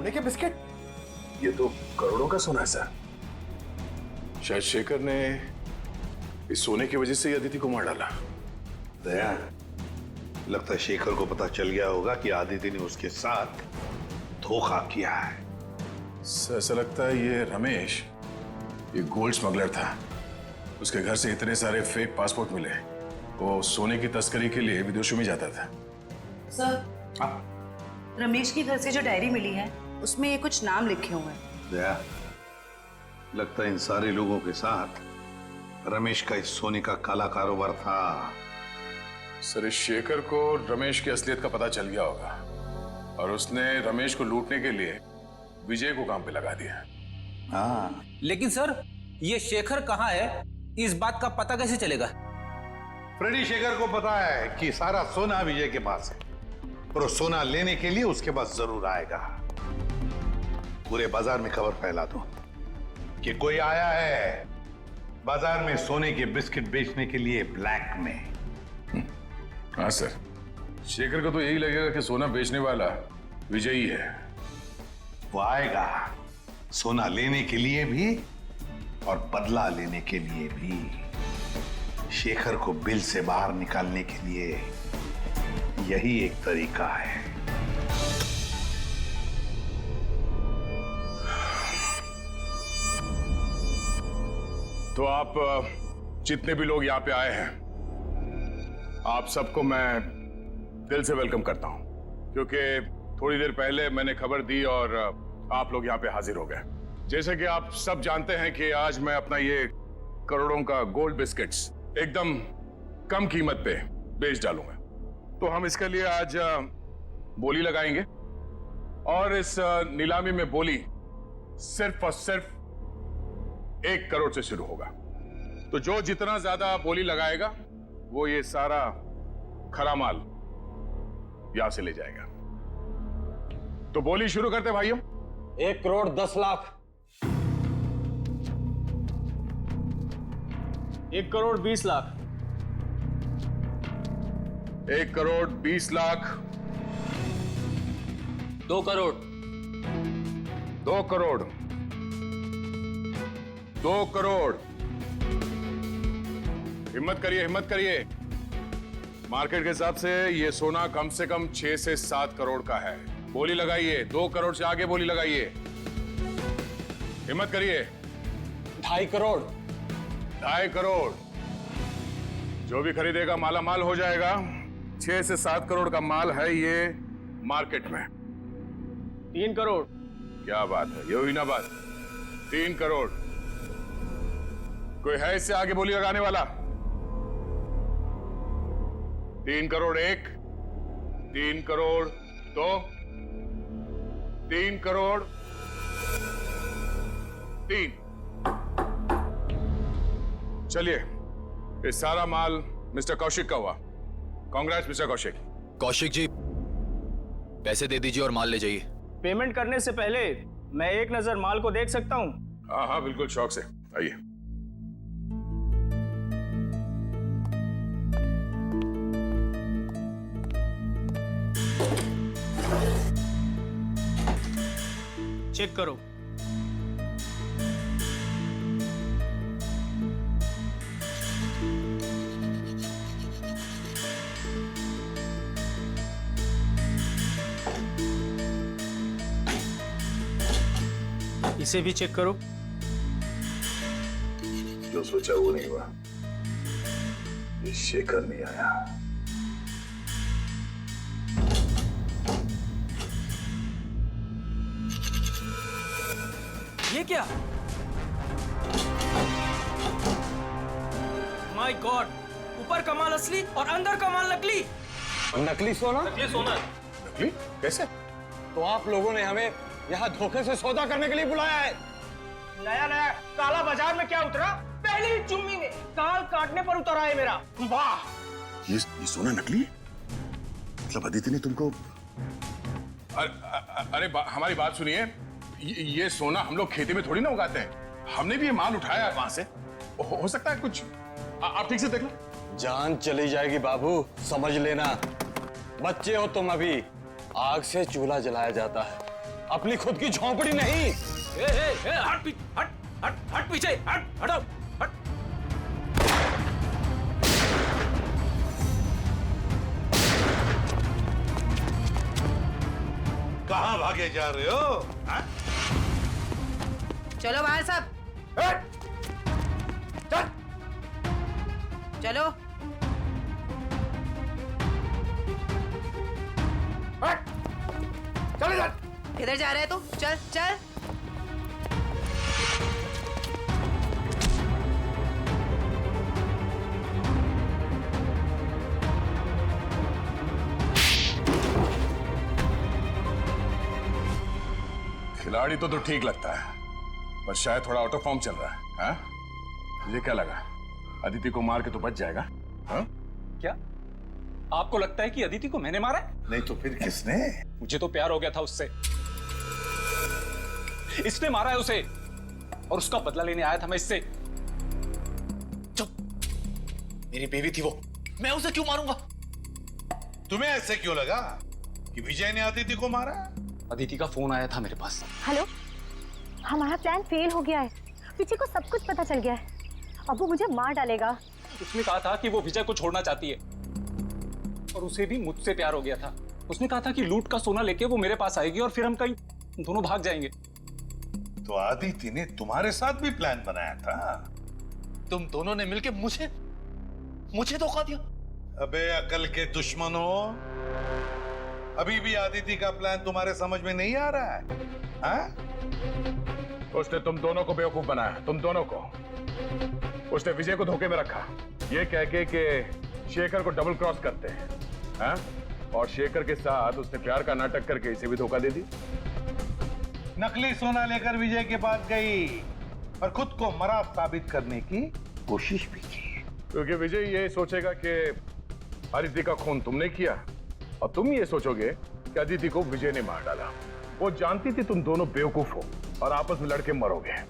सोने के बिस्किट? ये तो करोड़ों का सोना है सर। शायद शेखर ने इस सोने की वजह से अदिति को मार डाला। दया, लगता है शेखर को पता चल गया होगा कि आदिति ने उसके साथ धोखा किया है। सर ऐसा लगता है ये रमेश ये गोल्ड स्मगलर था। उसके घर से इतने सारे फेक पासपोर्ट मिले। वो सोने की तस्करी के लिए विदेशों में जाता था। सर, रमेश के घर से जो डायरी मिली है उसमें ये कुछ नाम लिखे हुए हैं। दया, लगता है इन सारे लोगों के साथ रमेश का इस सोने का काला कारोबार था। सर इस शेखर को रमेश की असलियत का पता चल गया होगा और उसने रमेश को लूटने के लिए विजय को काम पे लगा दिया। हाँ, लेकिन सर ये शेखर कहाँ है, इस बात का पता कैसे चलेगा? फ्रेडी शेखर को पता है कि सारा सोना विजय के पास है और वो सोना लेने के लिए उसके पास जरूर आएगा। पूरे बाजार में खबर फैला दो कि कोई आया है बाजार में सोने के बिस्किट बेचने के लिए ब्लैक में। हाँ सर, शेखर को तो यही लगेगा कि सोना बेचने वाला विजय ही है। वो आएगा सोना लेने के लिए भी और बदला लेने के लिए भी। शेखर को बिल से बाहर निकालने के लिए यही एक तरीका है। तो आप जितने भी लोग यहाँ पे आए हैं, आप सबको मैं दिल से वेलकम करता हूं, क्योंकि थोड़ी देर पहले मैंने खबर दी और आप लोग यहाँ पे हाजिर हो गए। जैसे कि आप सब जानते हैं कि आज मैं अपना ये करोड़ों का गोल्ड बिस्किट्स एकदम कम कीमत पे बेच डालूंगा। तो हम इसके लिए आज बोली लगाएंगे और इस नीलामी में बोली सिर्फ और सिर्फ 1 करोड़ से शुरू होगा। तो जो जितना ज्यादा बोली लगाएगा वो ये सारा खरा माल यहां से ले जाएगा। तो बोली शुरू करते भाइयों। 1 करोड़ 10 लाख। 1 करोड़ 20 लाख। 1 करोड़ 20 लाख। 2 करोड़। 2 करोड़। 2 करोड़। हिम्मत करिए, हिम्मत करिए। मार्केट के हिसाब से ये सोना कम से कम 6 से 7 करोड़ का है। बोली लगाइए, 2 करोड़ से आगे बोली लगाइए। हिम्मत करिए। 2.5 करोड़। 2.5 करोड़। जो भी खरीदेगा माला माल हो जाएगा। 6 से 7 करोड़ का माल है ये मार्केट में। 3 करोड़। क्या बात है, ये हुई ना बात। 3 करोड़। कोई है इससे आगे बोली लगाने वाला? 3 करोड़ 1, 3 करोड़ 2, 3 करोड़ 3। चलिए, ये सारा माल मिस्टर कौशिक का हुआ। कांग्रेस मिस्टर कौशिक। कौशिक जी, पैसे दे दीजिए और माल ले जाइए। पेमेंट करने से पहले मैं एक नजर माल को देख सकता हूं? हाँ हाँ बिल्कुल, शौक से आइए। चेक करो। इसे भी चेक करो। जो सोचा वो नहीं हुआ। ये शेखर नहीं आया। ये क्या? माय गॉड, ऊपर का माल असली और अंदर का माल नकली। नकली सोना? ये सोना नकली? कैसे? तो आप लोगों ने हमें यहाँ धोखे से सौदा करने के लिए बुलाया है? नया नया काला बाजार में क्या उतरा? पहली ही चुम्मी में काल काटने पर उतरा है मेरा। वाह! ये सोना नकली? मतलब अदिति ने तुमको? अरे हमारी बात सुनिए। ये सोना हम लोग खेती में थोड़ी ना उगाते हैं। हमने भी ये माल उठाया है वहां से। हो सकता है कुछ। आप ठीक से देख लो। जान चली जाएगी बाबू, समझ लेना। बच्चे हो तुम अभी। आग से चूल्हा जलाया जाता है। अपनी खुद की झोंपड़ी नहीं। हट हट हट हट पीछे, हट हटो हट। कहां भागे जा रहे हो? हाँ? चलो बाहर सब, चल। चलो। चले जा। किधर जा रहे है तू? चल चल। खिलाड़ी तो ठीक लगता है, पर शायद थोड़ा आउट ऑफ फॉर्म चल रहा है। हाँ? तुझे क्या लगा अदिति को मार के तो बच जाएगा? हाँ? क्या आपको लगता है कि अदिति को मैंने मारा है? नहीं तो फिर किसने? मुझे तो प्यार हो गया था उससे, इसने मारा है उसे और उसका बदला लेने आया था मैं इससे। चुप, मेरी बेबी थी वो, मैं उसे क्यों मारूंगा? तुम्हें ऐसे क्यों लगा कि विजय ने अदिति को मारा? अदिति का फोन आया था मेरे पास। हेलो, हमारा प्लान फेल हो गया है। विजय को सब कुछ पता चल गया है। अब वो मुझे मार डालेगा। उसने कहा था कि वो विजय को छोड़ना चाहती है और उसे भी मुझसे प्यार हो गया था। उसने कहा था कि लूट का सोना लेके वो मेरे पास आएगी और फिर हम कहीं दोनों भाग जाएंगे। तो अदिति ने तुम्हारे साथ भी प्लान बनाया था? तुम दोनों ने मिलकर मुझे धोखा दिया। अबे अकल के दुश्मनों, अभी भी अदिति का प्लान तुम्हारे समझ में नहीं आ रहा है? हाँ? उसने तुम दोनों को बेवकूफ बनाया, तुम दोनों को। उसने विजय को धोखे में रखा, ये कह के कि शेखर को डबल क्रॉस करते हैं। हाँ? और शेखर के साथ उसने प्यार का नाटक करके इसे भी धोखा दे दी। नकली सोना लेकर विजय के पास गई और खुद को मरा साबित करने की कोशिश भी की, क्योंकि विजय ये सोचेगा कि अदिति का खून तुमने किया और तुम ये सोचोगे कि अदिति को विजय ने मार डाला। वो जानती थी तुम दोनों बेवकूफ हो और आपस में लड़के मरोगे।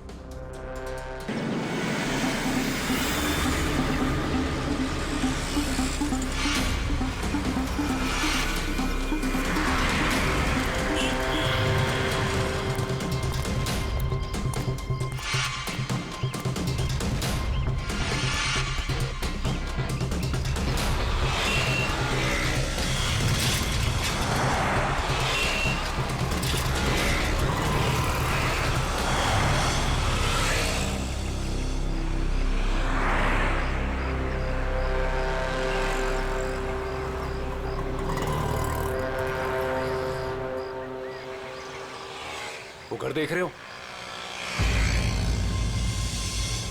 वो घर देख रहे हो?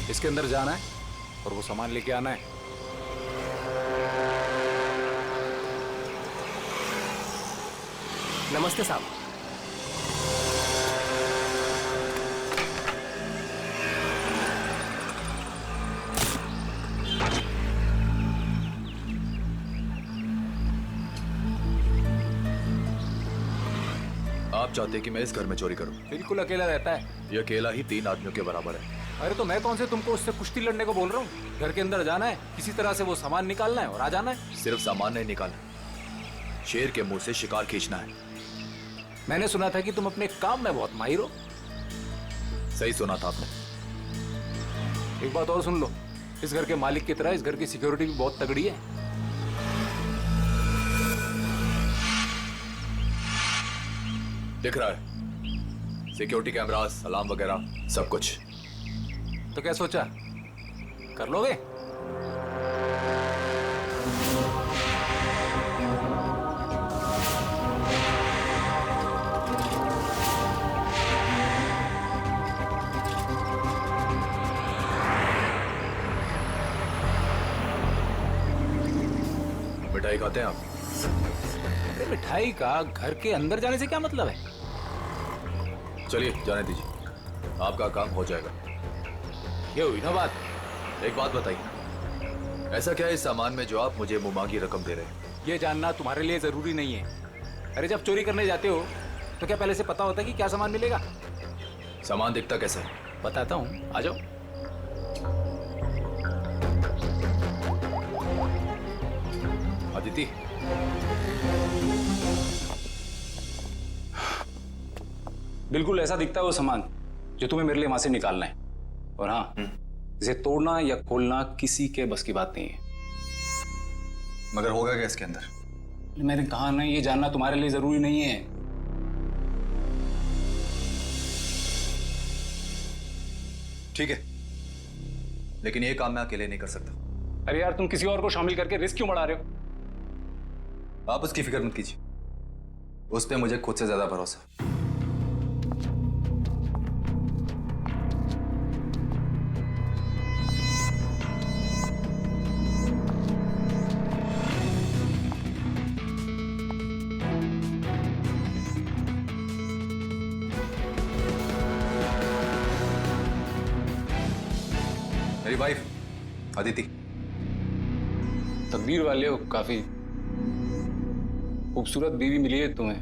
इसके अंदर जाना है और वो सामान लेके आना है। नमस्ते साहब। आप चाहते कि मैं इस घर में चोरी करूं? बिल्कुल अकेला रहता है। ये अकेला ही 3 आदमियों के बराबर है। अरे तो मैं कौन से तुमको उससे कुश्ती लड़ने को बोल रहा हूँ? घर के अंदर जाना है, किसी तरह से वो सामान निकालना है और आ जाना है। सिर्फ सामान नहीं निकालना, शेर के मुंह से शिकार खींचना है। मैंने सुना था कि तुम अपने काम में बहुत माहिर हो। सही सुना था आपने। एक बात और सुन लो, इस घर के मालिक की तरह इस घर की सिक्योरिटी भी बहुत तगड़ी है। दिख रहा है, सिक्योरिटी कैमरास, अलार्म वगैरह सब कुछ। तो क्या सोचा, कर लोगे? मिठाई खाते हैं आप? अरे मिठाई का घर के अंदर जाने से क्या मतलब है? चलिए जाने दीजिए, आपका काम हो जाएगा। ये हुई ना बात। एक बात बताइए, ऐसा क्या है इस सामान में जो आप मुझे मुमांगी रकम दे रहे हैं? ये जानना तुम्हारे लिए जरूरी नहीं है। अरे जब चोरी करने जाते हो तो क्या पहले से पता होता है कि क्या सामान मिलेगा? सामान दिखता कैसा है? बताता हूँ, आ जाओ। अदिति, बिल्कुल ऐसा दिखता है वो सामान जो तुम्हें मेरे लिए वहां से निकालना है। और हाँ, इसे तोड़ना या खोलना किसी के बस की बात नहीं है। मगर होगा क्या इसके अंदर? मैंने कहा ना, ये जानना तुम्हारे लिए जरूरी नहीं है। ठीक है, लेकिन ये काम मैं अकेले नहीं कर सकता। अरे यार, तुम किसी और को शामिल करके रिस्क क्यों बढ़ा रहे हो? आप उसकी फिक्र मत कीजिए, उस पे मुझे खुद से ज्यादा भरोसा है। मेरी वाइफ अदिति। तकदीर वाले हो, काफी खूबसूरत बीवी मिली है तुम्हें।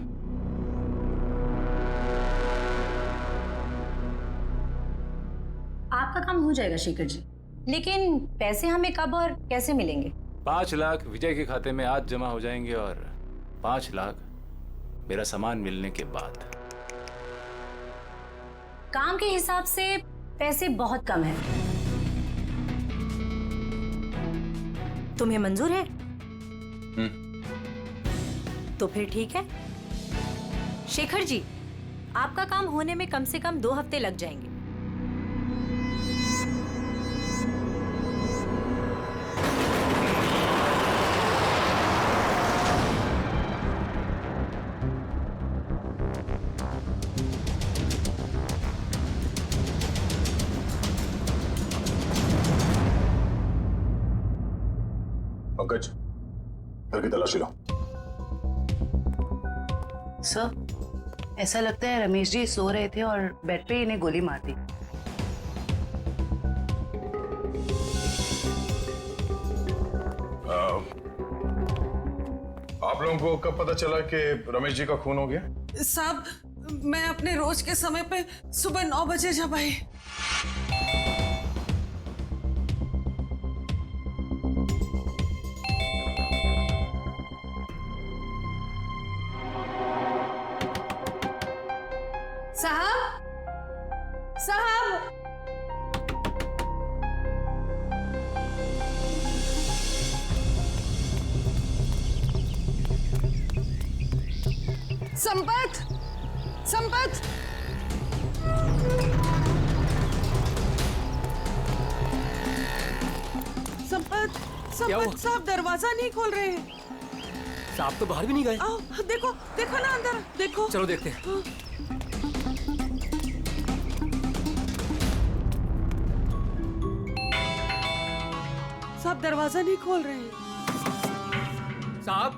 आपका काम हो जाएगा शेखर जी, लेकिन पैसे हमें कब और कैसे मिलेंगे? 5 लाख विजय के खाते में आज जमा हो जाएंगे और 5 लाख मेरा सामान मिलने के बाद। काम के हिसाब से पैसे बहुत कम है। तुम्हें मंजूर है? तो फिर ठीक है शेखर जी, आपका काम होने में कम से कम 2 हफ्ते लग जाएंगे। पंकज, घर की तलाशी लो। सर, ऐसा लगता है रमेश जी सो रहे थे और बेड पे इन्हें गोली मार दी। आप लोगों को कब पता चला कि रमेश जी का खून हो गया? साहब, मैं अपने रोज के समय पे सुबह 9 बजे जब आई। साहब, साहब, संपत, संपत, संपत, संपत साहब दरवाजा नहीं खोल रहे हैं। साहब तो बाहर भी नहीं गए। आओ, देखो, देखो ना अंदर, देखो। चलो देखते हैं। साहब दरवाजा नहीं खोल रहे हैं। साहब,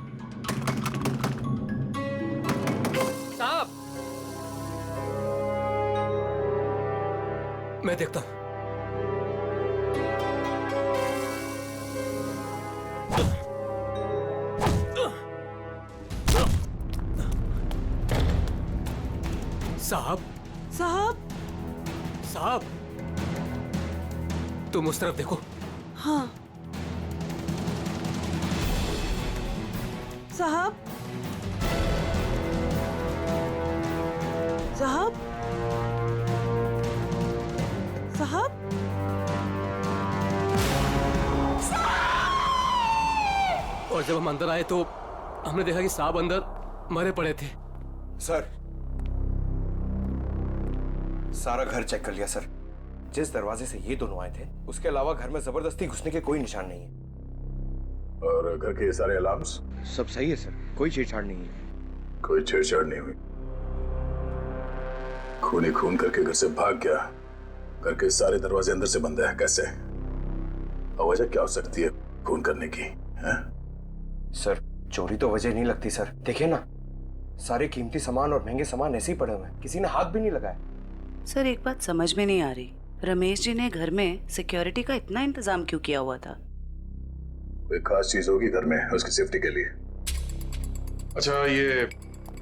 साहब, मैं देखता हूं। साहब, साहब, साहब, तुम उस तरफ देखो। हाँ। साहब, साहब, साहब, और जब हम अंदर आए तो हमने देखा कि साहब अंदर मरे पड़े थे। सर, सारा घर चेक कर लिया सर। जिस दरवाजे से ये दोनों आए थे, उसके अलावा घर में जबरदस्ती घुसने के कोई निशान नहीं है। और घर के सारे अलार्म्स? सब सही है सर, कोई छेड़छाड़ नहीं है। कोई छेड़छाड़ नहीं हुई। खून ही खून करके घर से भाग गया। घर के सारे दरवाजे अंदर से बंद है, कैसे? और वजह क्या हो सकती है खून करने की? है? सर, चोरी तो वजह नहीं लगती सर। देखिए ना, सारे कीमती सामान और महंगे सामान ऐसे ही पड़े हुए हैं, किसी ने हाथ भी नहीं लगाया। सर, एक बात समझ में नहीं आ रही, रमेश जी ने घर में सिक्योरिटी का इतना इंतजाम क्यों किया हुआ था? कोई खास चीज होगी घर में उसकी सेफ्टी के लिए। अच्छा, ये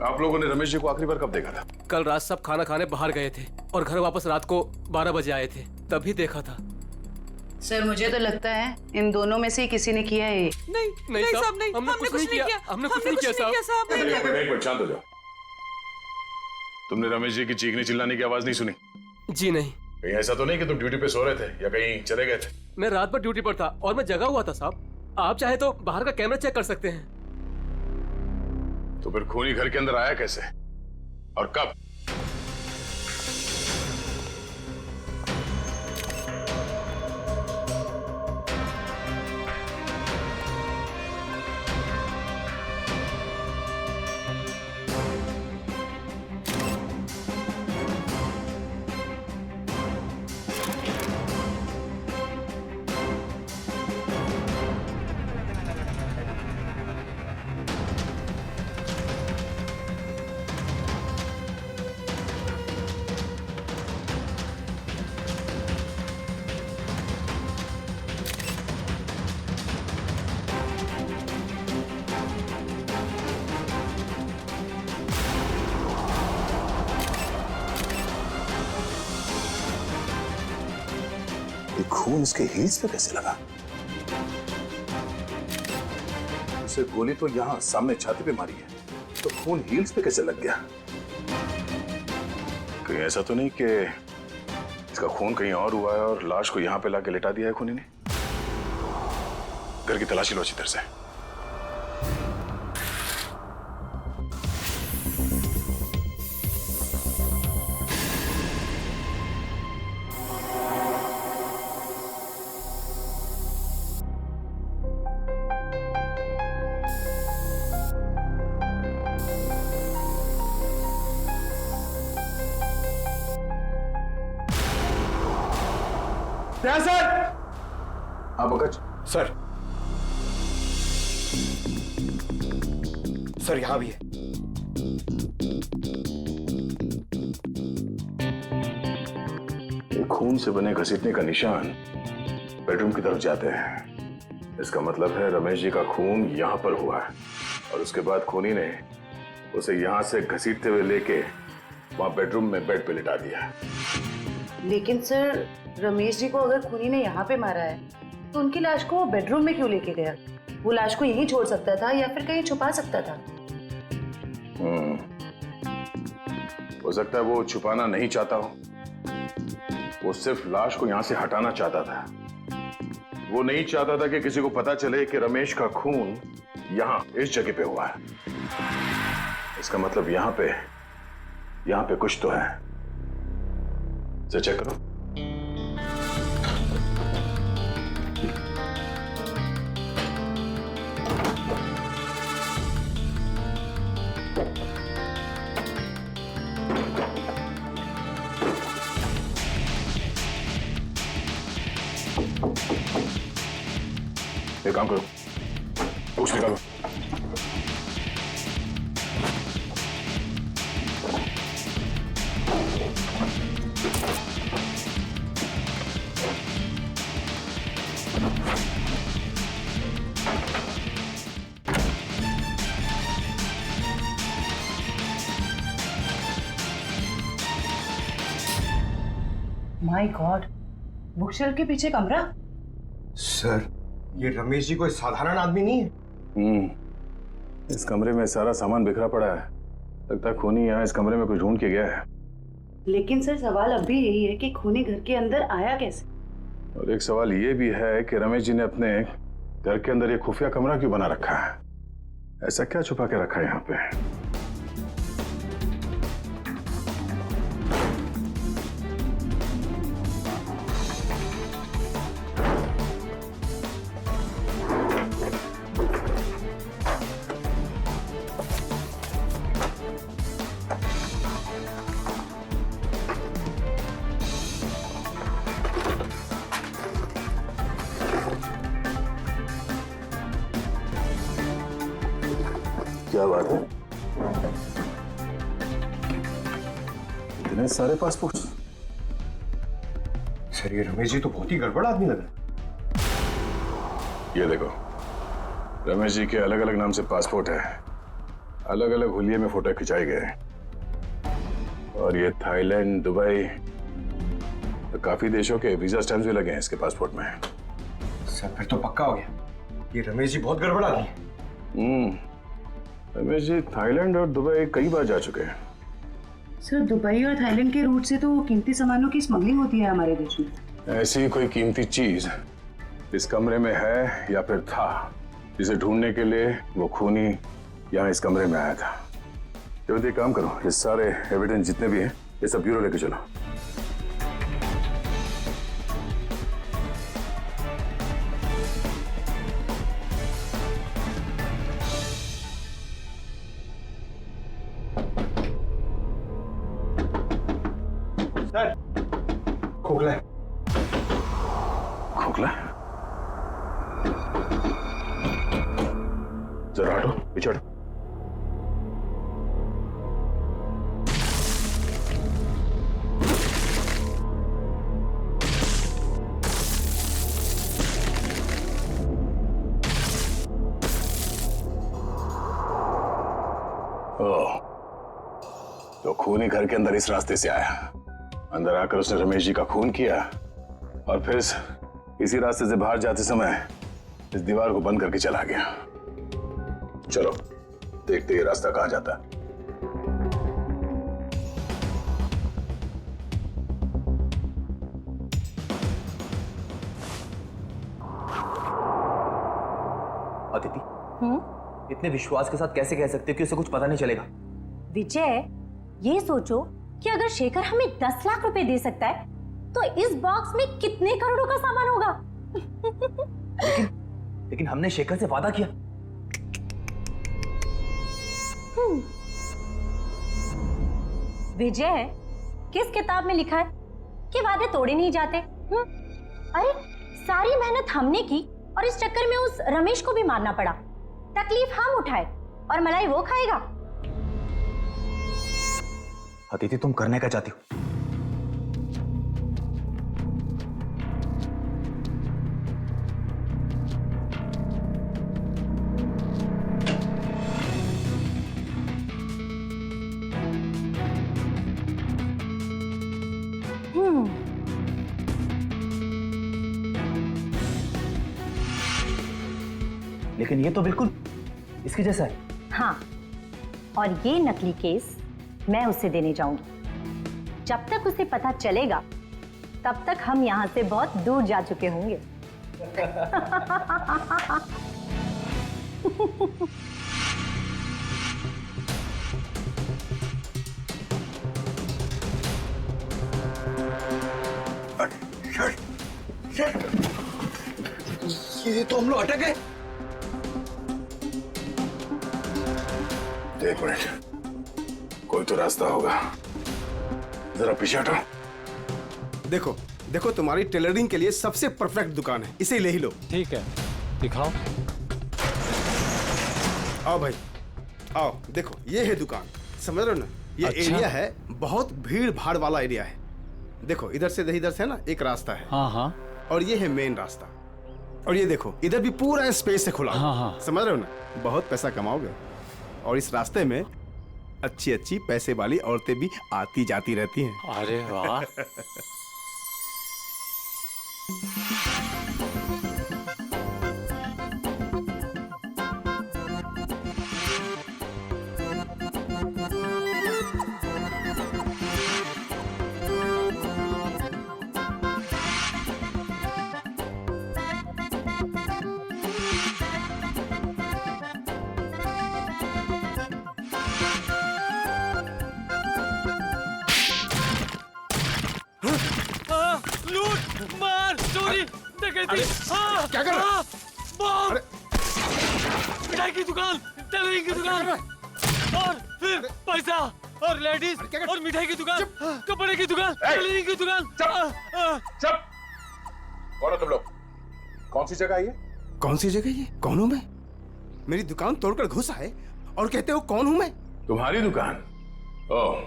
आप लोगों ने रमेश जी को आखिरी बार कब देखा था? कल रात सब खाना खाने बाहर गए थे और घर वापस रात को 12 बजे आए थे, तभी देखा था। सर, मुझे तो लगता है इन दोनों में से ही किसी ने किया है ये। नहीं साहब, नहीं, हमने कुछ नहीं किया। हमने कुछ नहीं किया साहब। एक मिनट, शांत हो जाओ। तुमने रमेश जी की चीखने चिल्लाने की आवाज नहीं सुनी? जी नहीं। कहीं ऐसा तो नहीं कि तुम ड्यूटी पे सो रहे थे या कहीं चले गए थे? मैं रात भर ड्यूटी पर था और मैं जगा हुआ था साहब। आप चाहे तो बाहर का कैमरा चेक कर सकते हैं। तो फिर खूनी घर के अंदर आया कैसे और कब? खून इसके हील्स पे कैसे लगा? उसे गोली तो यहां सामने छाती पे मारी है, तो खून हील्स पे कैसे लग गया? कहीं ऐसा तो नहीं कि इसका खून कहीं और हुआ है और लाश को यहां पे लाके लिटा दिया है खूनी ने? घर की तलाशी लो अच्छी तरह से। सर। हाँ पंकज। सर यहां भी है। एक खून से बने घसीटने का निशान बेडरूम की तरफ जाते हैं। इसका मतलब है रमेश जी का खून यहां पर हुआ है और उसके बाद खूनी ने उसे यहां से घसीटते हुए लेके वहां बेडरूम में बेड पे लिटा दिया। लेकिन सर, रमेश जी को अगर खूनी ने यहाँ पे मारा है तो उनकी लाश को वो बेडरूम में क्यों लेके गया? वो लाश को यहीं छोड़ सकता था या फिर कहीं छुपा सकता था। हो सकता है वो छुपाना नहीं चाहता हो, वो सिर्फ लाश को यहां से हटाना चाहता था। वो नहीं चाहता था कि किसी को पता चले कि रमेश का खून यहां इस जगह पे हुआ है। इसका मतलब यहां पे कुछ तो है। इसे चेक करो। एक काम करो, पूछ निकालो। माय गॉड, बुकशेल्फ के पीछे कमरा। सर, ये रमेश जी कोई साधारण आदमी नहीं है। इस कमरे में सारा सामान बिखरा पड़ा है। लगता है खूनी यहाँ इस कमरे में कुछ ढूंढ के गया है। लेकिन सर, सवाल अब भी यही है कि खूनी घर के अंदर आया कैसे? और एक सवाल ये भी है कि रमेश जी ने अपने घर के अंदर ये खुफिया कमरा क्यों बना रखा है? ऐसा क्या छुपा के रखा है यहाँ पे? क्या बात है? इतने सारे पासपोर्ट? सर, ये रमेश जी तो बहुत ही गड़बड़ आदमी लग रहा है। ये देखो, रमेश जी के अलग अलग नाम से पासपोर्ट है, अलग अलग हुलिये में फोटो खिंचाए गए हैं। और ये थाईलैंड, दुबई, तो काफी देशों के वीजा स्टैम्प्स भी लगे हैं इसके पासपोर्ट में। सर, फिर तो पक्का हो गया, ये रमेश जी बहुत गड़बड़ आदमी है। रमेश जी थाईलैंड और दुबई कई बार जा चुके हैं। सर दुबई और थाईलैंड के रूट से तो कीमती सामानों की स्मगलिंग होती है हमारे देश में। ऐसी कोई कीमती चीज इस कमरे में है या फिर था, जिसे ढूंढने के लिए वो खूनी यहाँ इस कमरे में आया था। तो एक काम करो, ये सारे एविडेंस जितने भी हैं ये सब ब्यूरो लेके चलो। सर, खोखला है। खोखला? जरा हटो, पीछे हटो। ओह, तो खूनी घर के अंदर इस रास्ते से आया। अंदर आकर उसने रमेश जी का खून किया और फिर इसी रास्ते से बाहर जाते समय इस दीवार को बंद करके चला गया। चलो देखते ये रास्ता कहां जाता है। अदिति, इतने विश्वास के साथ कैसे कह सकते हो कि उसे कुछ पता नहीं चलेगा? विजय, ये सोचो कि अगर शेखर हमें 10 लाख रुपए दे सकता है तो इस बॉक्स में कितने करोड़ों का सामान होगा। लेकिन हमने शेखर से वादा किया। विजय, किस किताब में लिखा है कि वादे तोड़े नहीं जाते? अरे सारी मेहनत हमने की और इस चक्कर में उस रमेश को भी मारना पड़ा। तकलीफ हम उठाए और मलाई वो खाएगा। अदिति, तुम करने क्या चाहती हो? लेकिन ये तो बिल्कुल इसके जैसा है। हाँ, और ये नकली केस मैं उसे देने जाऊंगी। जब तक उसे पता चलेगा तब तक हम यहां से बहुत दूर जा चुके होंगे। ये तो हम लोग अटक गए। एक मिनट, कोई तो रास्ता होगा। जरा पीछे हटो। देखो देखो, तुम्हारी टेलरिंग के लिए सबसे परफेक्ट दुकान है, इसे ले ही लो। ठीक है, दिखाओ। आओ भाई, आओ। देखो ये है दुकान, समझ रहे हो ना? ये अच्छा। एरिया है, बहुत भीड़ भाड़ वाला एरिया है। देखो इधर से ना एक रास्ता है। हाँ हाँ। और ये है मेन रास्ता। और ये देखो इधर भी पूरा स्पेस है खुला। हाँ हाँ। समझ रहे हो ना? बहुत पैसा कमाओगे। और इस रास्ते में अच्छी अच्छी पैसे वाली औरतें भी आती जाती रहती हैं। अरे वाह। लूट, मार, चोरी, डकैती। क्या कर रहा है? बम, मिठाई की दुकान, टेलरिंग की दुकान, और फिर पैसा और लेडीज और मिठाई की दुकान, कपड़े की दुकान, टेलरिंग की दुकान। चुप। कौन हो तुम लोग? कौन सी जगह ये? कौन सी जगह ये? कौन हूं मैं? मेरी दुकान तोड़कर घुस आए और कहते हो कौन हूं मैं? तुम्हारी दुकान? ओह,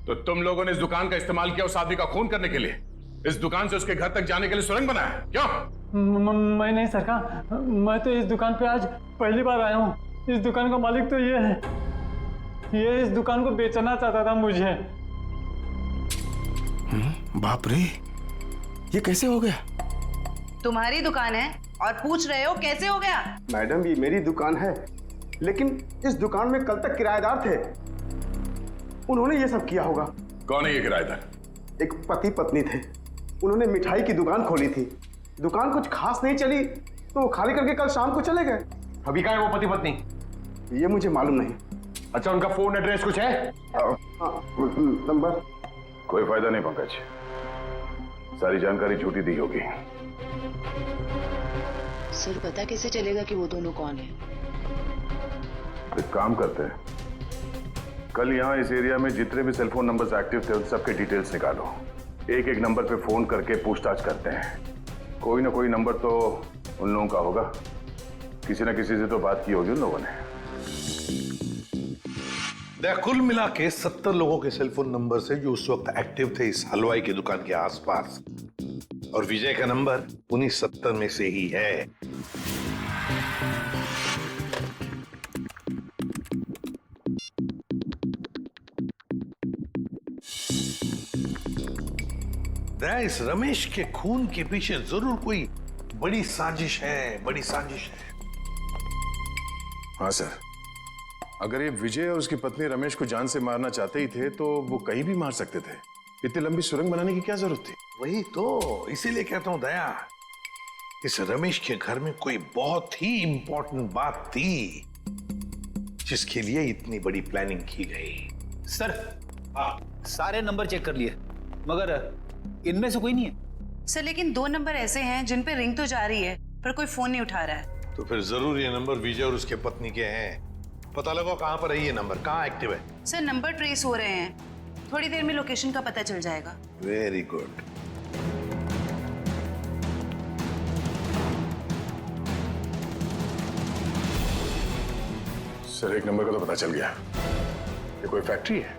तो तुम लोगों ने इस दुकान का इस्तेमाल किया उस आदमी का खून करने के लिए? इस दुकान से उसके घर तक जाने के लिए सुरंग बनाया? क्यों? मैं नहीं सरकार, मैं तो इस दुकान पे आज पहली बार आया हूँ। इस दुकान का मालिक तो ये है, ये इस दुकान को बेचना चाहता था मुझे। बाप रे, ये कैसे हो गया? तुम्हारी दुकान है और पूछ रहे हो कैसे हो गया? मैडम ये मेरी दुकान है, लेकिन इस दुकान में कल तक किराएदार थे। उन्होंने ये सब किया होगा। कौन है ये किराएदार? एक पति पत्नी थे, उन्होंने मिठाई की दुकान खोली थी, दुकान कुछ खास नहीं चली तो वो खाली करके कल शाम को चले गए। अभी कहाँ है वो पति पत्नी? ये मुझे मालूम नहीं। अच्छा, उनका फोन एड्रेस कुछ है? नंबर? कोई फायदा नहीं पंकज, सारी जानकारी झूठी दी होगी। सर पता कैसे चलेगा कि वो दोनों कौन है? एक काम करते हैं, कल यहाँ इस एरिया में जितने भी सेलफोन नंबर्स एक्टिव थे उन सबके डिटेल्स निकालो, एक एक नंबर पे फोन करके पूछताछ करते हैं। कोई ना कोई नंबर तो उन लोगों का होगा, किसी ना किसी से तो बात की होगी उन लोगों ने। कुल मिला के 70 लोगों के सेलफोन नंबर से जो उस वक्त एक्टिव थे इस हलवाई की दुकान के आसपास, और विजय का नंबर उन्हीं 70 में से ही है। इस रमेश के खून के पीछे जरूर कोई बड़ी साजिश है, बड़ी साजिश है। हाँ सर, अगर ये विजय और उसकी पत्नी रमेश को जान से मारना चाहते ही थे तो वो कहीं भी मार सकते थे। इतनी लंबी सुरंग बनाने की क्या जरूरत थी? वही तो, इसीलिए कहता हूं दया, इस रमेश के घर में कोई बहुत ही इंपॉर्टेंट बात थी जिसके लिए इतनी बड़ी प्लानिंग की गई। सर, सारे नंबर चेक कर लिए मगर इनमें से कोई नहीं है। सर लेकिन 2 नंबर ऐसे हैं जिन पे रिंग तो जा रही है पर कोई फोन नहीं उठा रहा है। तो फिर जरूर ये नंबर विजय और उसके पत्नी के हैं। पता लगाओ कहां पर है ये नंबर, कहां एक्टिव है। सर नंबर ट्रेस हो रहे हैं, थोड़ी देर में लोकेशन का पता चल जाएगा। Very good. सर एक नंबर का तो पता चल गया, ये कोई फैक्ट्री है।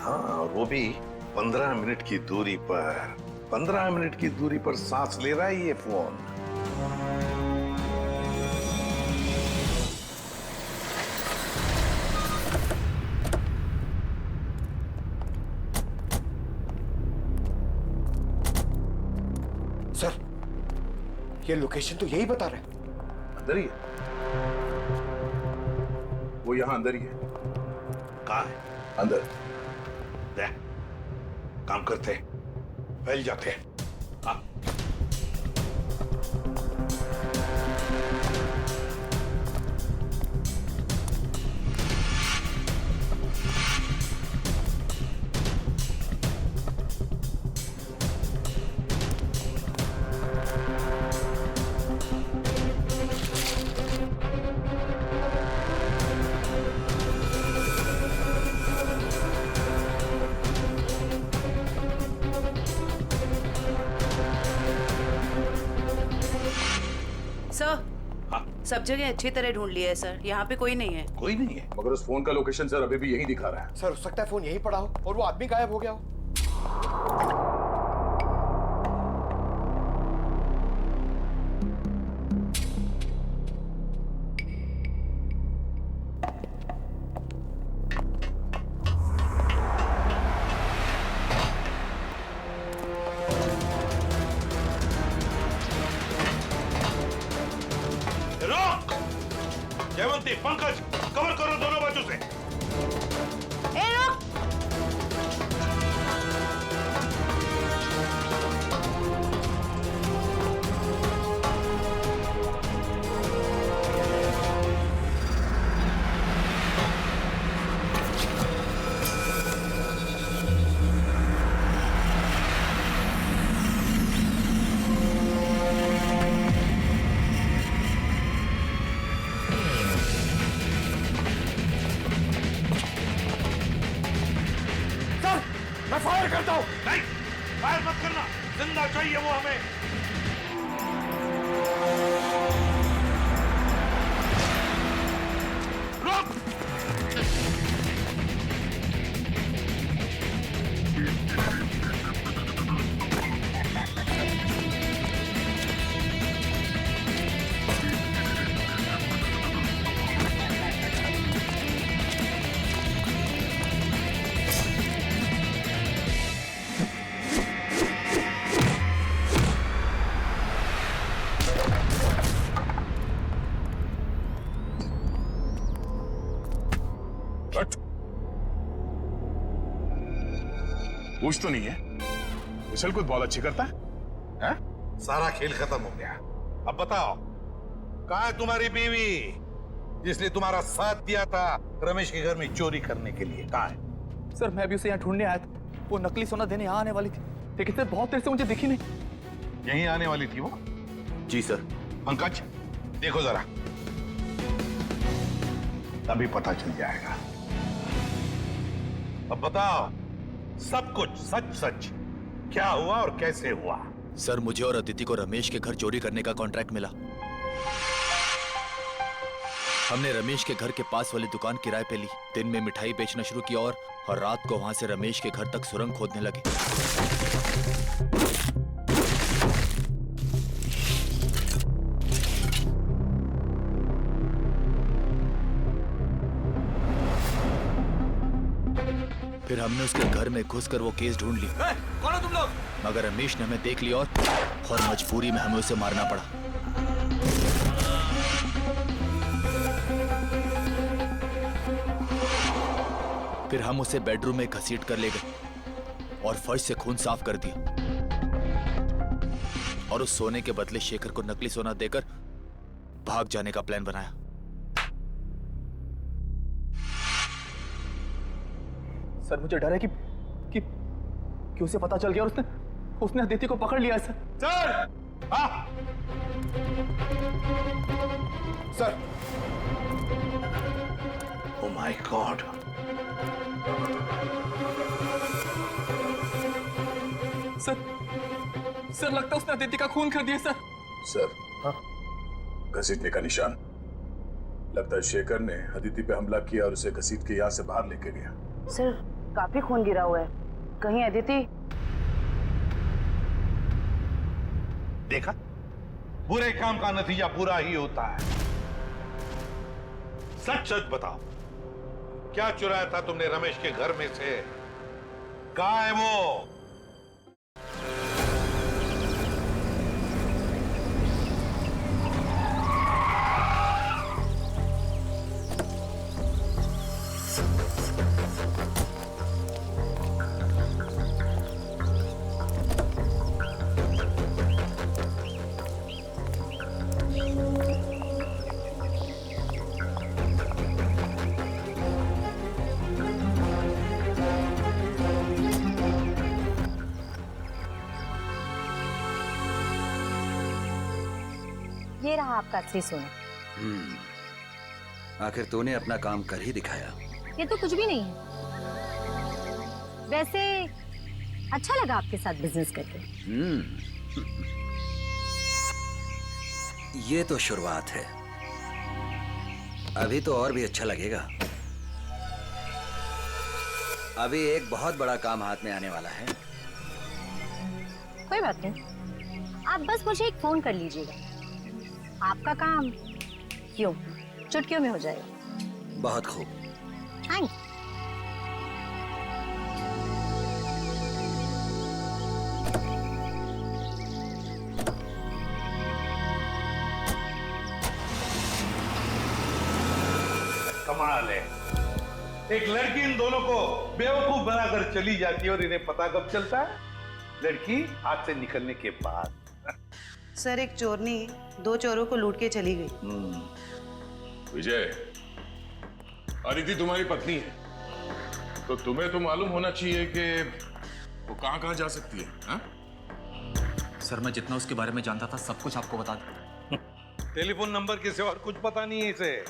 हाँ, और वो भी 15 मिनट की दूरी पर। 15 मिनट की दूरी पर सांस ले रहा है ये फोन। सर, ये लोकेशन तो यही बता रहा है। अंदर ही है वो, यहां अंदर ही है। कहां है? अंदर। काम करते हैं, फैल जाते हैं। हाँ। सब जगह अच्छी तरह ढूंढ लिया है सर, यहाँ पे कोई नहीं है। कोई नहीं है? मगर उस फोन का लोकेशन सर अभी भी यही दिखा रहा है। सर हो सकता है फोन यहीं पड़ा हो और वो आदमी गायब हो गया हो। जयवंती, पंकज, कवर करो दोनों बाजू से। मैं फायर करता हूं। नहीं, फायर मत करना, जिंदा चाहिए वो हमें। रोक। पूछ तो नहीं है? उछल कूद बहुत अच्छी करता है? सारा खेल खत्म हो गया। अब बताओ, कहाँ है तुम्हारी बीवी जिसने तुम्हारा साथ दिया था रमेश के घर में चोरी करने के लिए? कहाँ है? सर मैं भी उसे यहाँ ढूंढने आया था। वो नकली सोना देने यहाँ आने वाली थी, लेकिन सर बहुत देर से मुझे दिखी नहीं। यहीं आने वाली थी वो? जी सर। पंकज देखो जरा, तभी पता चल जाएगा। अब बताओ सब कुछ सच सच क्या हुआ और कैसे हुआ? सर मुझे और अदिति को रमेश के घर चोरी करने का कॉन्ट्रैक्ट मिला। हमने रमेश के घर के पास वाली दुकान किराए पे ली, दिन में मिठाई बेचना शुरू किया और रात को वहां से रमेश के घर तक सुरंग खोदने लगे। फिर हमने उसके घर में घुसकर वो केस ढूंढ ली। कौन हो तुम लोग? मगर रमेश ने हमें देख लिया और मजबूरी में हमें उसे मारना पड़ा। फिर हम उसे बेडरूम में घसीट कर ले गए और फर्श से खून साफ कर दिया और उस सोने के बदले शेखर को नकली सोना देकर भाग जाने का प्लान बनाया। सर मुझे डर है कि उसे पता चल गया और उसने अदिति को पकड़ लिया। Sir sir oh my God, sir लगता है उसने अदिति का खून कर दिया। सर घसीटने का निशान। लगता है शेखर ने अदिति पे हमला किया और उसे घसीट के यहाँ से बाहर लेके गया। सर काफी खून गिरा हुआ है, कहीं अदिति? देखा, बुरे काम का नतीजा बुरा ही होता है। सच सच बताओ, क्या चुराया था तुमने रमेश के घर में से? कहाँ है वो? ये रहा आपका असली सोना। आखिर तूने अपना काम कर ही दिखाया। ये तो कुछ भी नहीं है। वैसे अच्छा लगा आपके साथ बिजनेस करके। ये तो शुरुआत है, अभी तो और भी अच्छा लगेगा। अभी एक बहुत बड़ा काम हाथ में आने वाला है। कोई बात नहीं, आप बस मुझे एक फोन कर लीजिएगा, आपका काम क्यों चुटकियों में हो जाएगा। बहुत खूब। थैंक्स। कमाल है, एक लड़की इन दोनों को बेवकूफ बनाकर चली जाती है और इन्हें पता कब चलता है? लड़की हाथ से निकलने के बाद। सर एक चोरनी 2 चोरों को लूट के चली गई। विजय, अदिति तुम्हारी पत्नी है, तो तुम्हें तो मालूम होना चाहिए कि वो कहां जा सकती है। हा? सर मैं जितना उसके बारे में जानता था सब कुछ आपको बता दूं। टेलीफोन नंबर के सिवा और कुछ पता नहीं है इसे।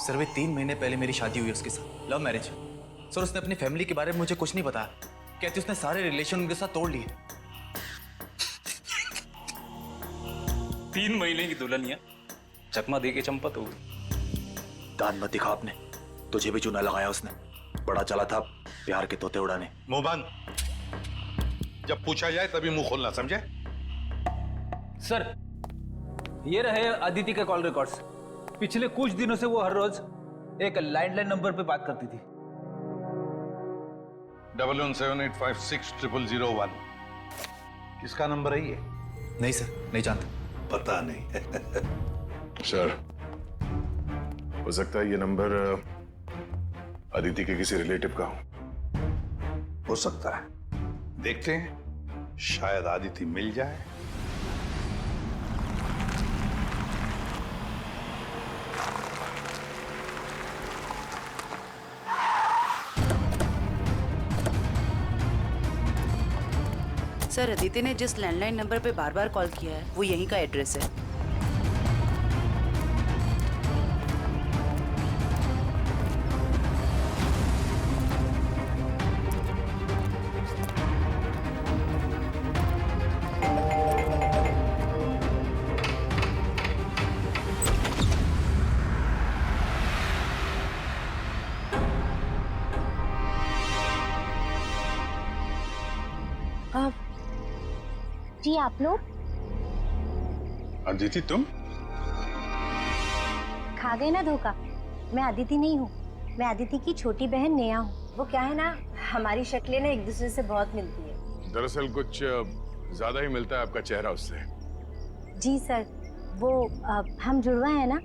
सर वे 3 महीने पहले मेरी शादी हुई उसके साथ, लव मैरिज। सर उसने अपनी फैमिली के बारे में मुझे कुछ नहीं बताया, कहती उसने सारे रिलेशन उनके साथ तोड़ लिए। 3 महीने की दुल्हनिया चकमा दे के चंपत हो गई। दान मत दिखा आपने, तुझे भी चूना लगाया उसने। बड़ा चला था प्यार के तोते उड़ाने। मुंह बंद, जब पूछा जाए तभी मुंह खोलना, समझे? सर ये रहे अदिति के कॉल रिकॉर्ड्स। पिछले कुछ दिनों से वो हर रोज एक लैंडलाइन नंबर पे बात करती थी। 1178560001। किसका नंबर है ये? नहीं सर, नहीं जानता। पता नहीं। सर हो सकता है ये नंबर अदिति के किसी रिलेटिव का हो। हो सकता है, देखते हैं, शायद आदिति मिल जाए। सर, अदिति ने जिस लैंडलाइन नंबर पे बार बार कॉल किया है वो यहीं का एड्रेस है। जी आप लोग अदिति, तुम खा गए ना धोखा। मैं अदिति नहीं हूँ, मैं अदिति की छोटी बहन नेहा हूँ। वो क्या है ना, हमारी शक्लें ना एक दूसरे से बहुत मिलती है। दरअसल कुछ ज्यादा ही मिलता है आपका चेहरा उससे। जी सर, वो हम जुड़वा है ना,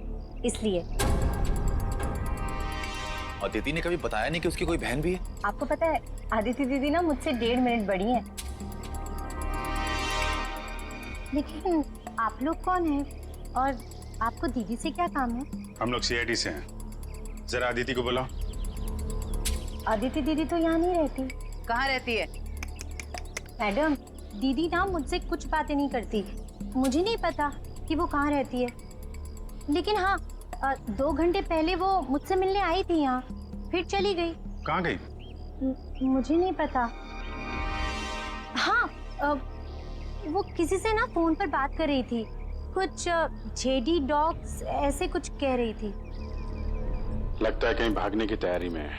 इसलिए। अदिति ने कभी बताया नहीं कि उसकी कोई बहन भी है? आपको पता है, अदिति दीदी ना मुझसे 1.5 मिनट बड़ी है। लेकिन आप लोग कौन हैं और आपको दीदी से क्या काम है? हम लोग सीआईडी से हैं। जरा अदिति को बुलाओ। अदिति दीदी तो यहाँ नहीं रहती। कहाँ रहती है? मैडम, दीदी ना मुझसे कुछ बातें नहीं करती। मुझे नहीं पता कि वो कहाँ रहती है, लेकिन हाँ 2 घंटे पहले वो मुझसे मिलने आई थी यहाँ, फिर चली गई। कहाँ गई? मुझे नहीं पता। हाँ वो किसी से ना फोन पर बात कर रही थी, कुछ जेडी डॉग्स ऐसे कुछ कह रही थी। लगता है कहीं भागने की तैयारी में है।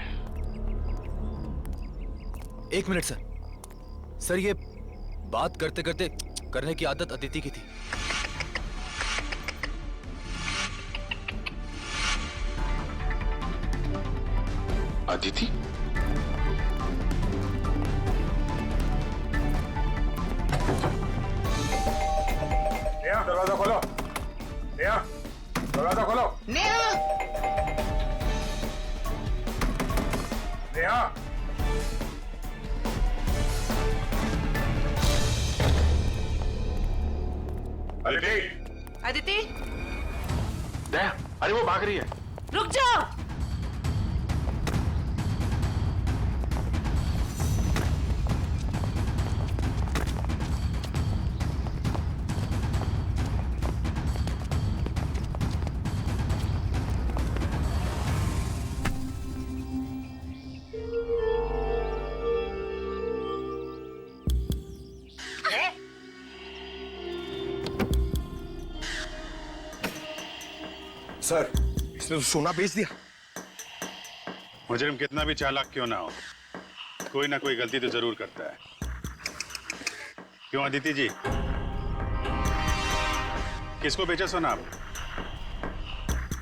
1 मिनट सर। सर, ये बात करते करते करने की आदत अदिति की थी। अदिति? नेहा, दरवाजा खोलो। नेहा, दरवाजा खोलो। नेहा! नेहा! अदिति! अदिति, अरे वो भाग रही है। रुक जाओ। सर, इसने तो सोना बेच दिया। मुजरिम कितना भी चालाक क्यों ना हो, कोई ना कोई गलती तो जरूर करता है। क्यों अदिति जी, किसको बेचा सोना आप?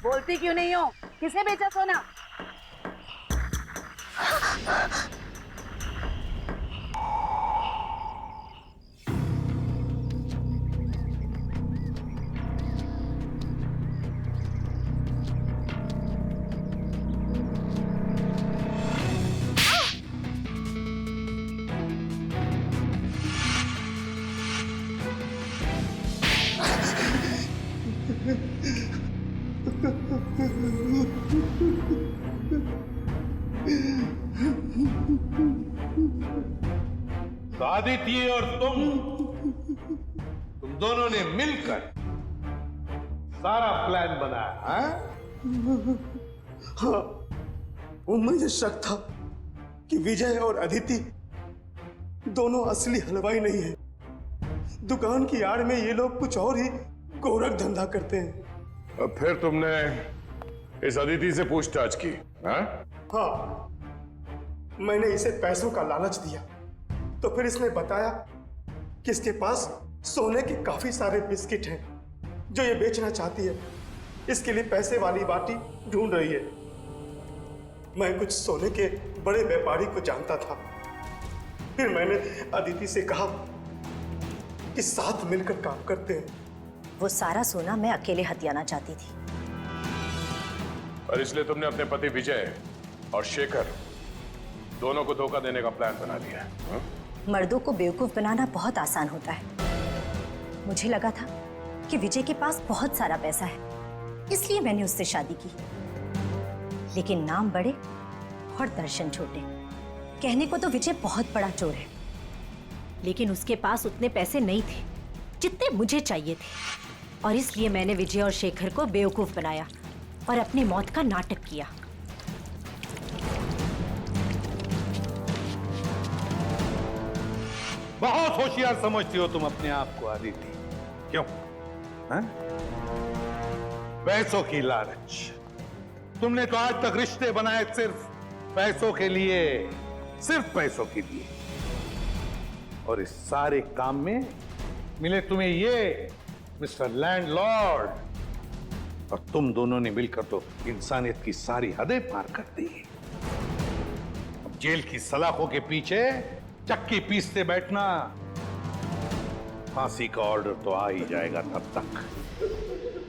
बोलती क्यों नहीं हो? किसे बेचा सोना? आदिति और तुम दोनों ने मिलकर सारा प्लान बनाया है? हाँ, वो मुझे शक था कि विजय और अदिति दोनों असली हलवाई नहीं है। दुकान की आड़ में ये लोग कुछ और ही गोरख धंधा करते हैं। अब फिर तुमने इस अदिति से पूछताछ की? हाँ, मैंने इसे पैसों का लालच दिया तो फिर इसने बताया कि इसके पास सोने के काफी सारे बिस्किट हैं जो ये बेचना चाहती है। इसके लिए पैसे वाली बाटी ढूंढ रही है। मैं कुछ सोने के बड़े व्यापारी को जानता था। फिर मैंने अदिति से कहा कि साथ मिलकर काम करते हैं। वो सारा सोना मैं अकेले हथियाना चाहती थी। और इसलिए तुमने अपने पति विजय और शेखर दोनों को धोखा देने का प्लान बना लिया है। हाँ? मर्दों को बेवकूफ बनाना बहुत आसान होता है। मुझे लगा था कि विजय के पास बहुत सारा पैसा है, इसलिए मैंने उससे शादी की। लेकिन नाम बड़े और दर्शन छोटे। कहने को तो विजय बहुत बड़ा चोर है, लेकिन उसके पास उतने पैसे नहीं थे जितने मुझे चाहिए थे, और इसलिए मैंने विजय और शेखर को बेवकूफ बनाया और अपनी मौत का नाटक किया। बहुत होशियार समझती हो तुम अपने आप को अदिति। क्यों? हैं? पैसों की लालच। तुमने तो आज तक रिश्ते बनाए सिर्फ पैसों के लिए, सिर्फ पैसों के लिए। और इस सारे काम में मिले तुम्हें ये मिस्टर लैंडलॉर्ड, और तुम दोनों ने मिलकर तो इंसानियत की सारी हदें पार कर दी। अब जेल की सलाखों के पीछे चक्की पीसते बैठना, फांसी का ऑर्डर तो आ ही जाएगा तब तक।